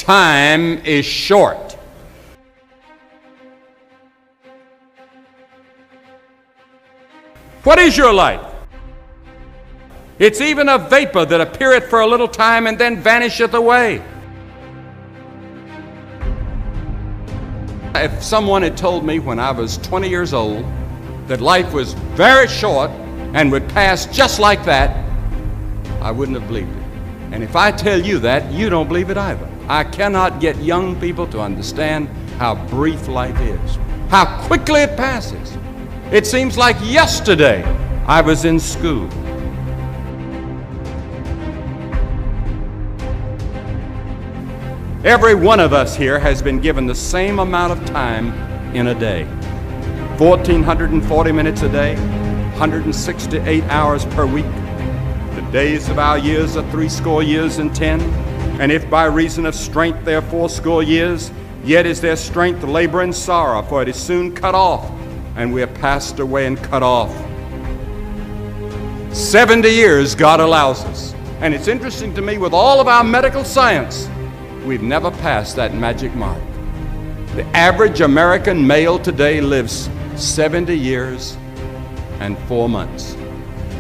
time is short. What is your life? It's even a vapor that appeareth for a little time and then vanisheth away. If someone had told me when I was 20 years old that life was very short and would pass just like that, I wouldn't have believed it. And if I tell you that, you don't believe it either. I cannot get young people to understand how brief life is, how quickly it passes. It seems like yesterday I was in school. Every one of us here has been given the same amount of time in a day. 1,440 minutes a day, 168 hours per week. The days of our years are 80 years and 10. And if by reason of strength they are 80 years, yet is their strength labor and sorrow, for it is soon cut off, and we are passed away and cut off. 70 years God allows us. And it's interesting to me, with all of our medical science, we've never passed that magic mark. The average American male today lives 70 years and 4 months.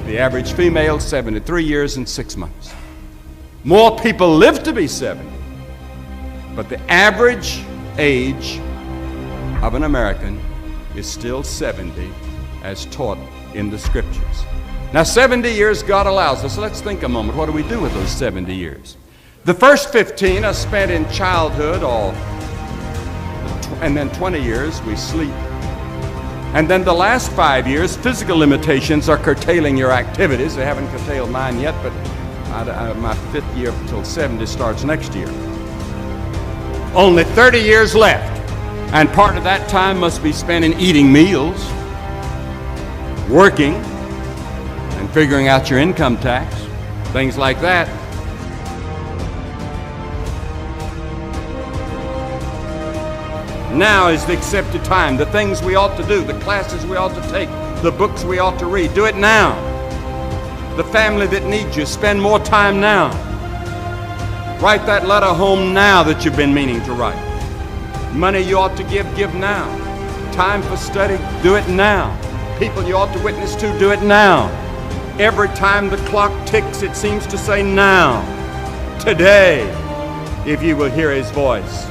The average female, 73 years and 6 months. More people live to be 70, but the average age of an American is still 70 as taught in the scriptures. Now 70 years God allows us. Let's think a moment. What do we do with those 70 years? The first 15 are spent in childhood, and then 20 years we sleep. And then the last 5 years, physical limitations are curtailing your activities. They haven't curtailed mine yet, but my 5th year until 70 starts next year. Only 30 years left, and part of that time must be spent in eating meals, working, and figuring out your income tax, things like that. Now is the accepted time. The things we ought to do, the classes we ought to take, the books we ought to read, do it now. The family that needs you, spend more time now. Write that letter home now that you've been meaning to write. Money you ought to give now. Time for study, do it now. People you ought to witness to, do it now. Every time the clock ticks, it seems to say now. Today, if you will hear His voice.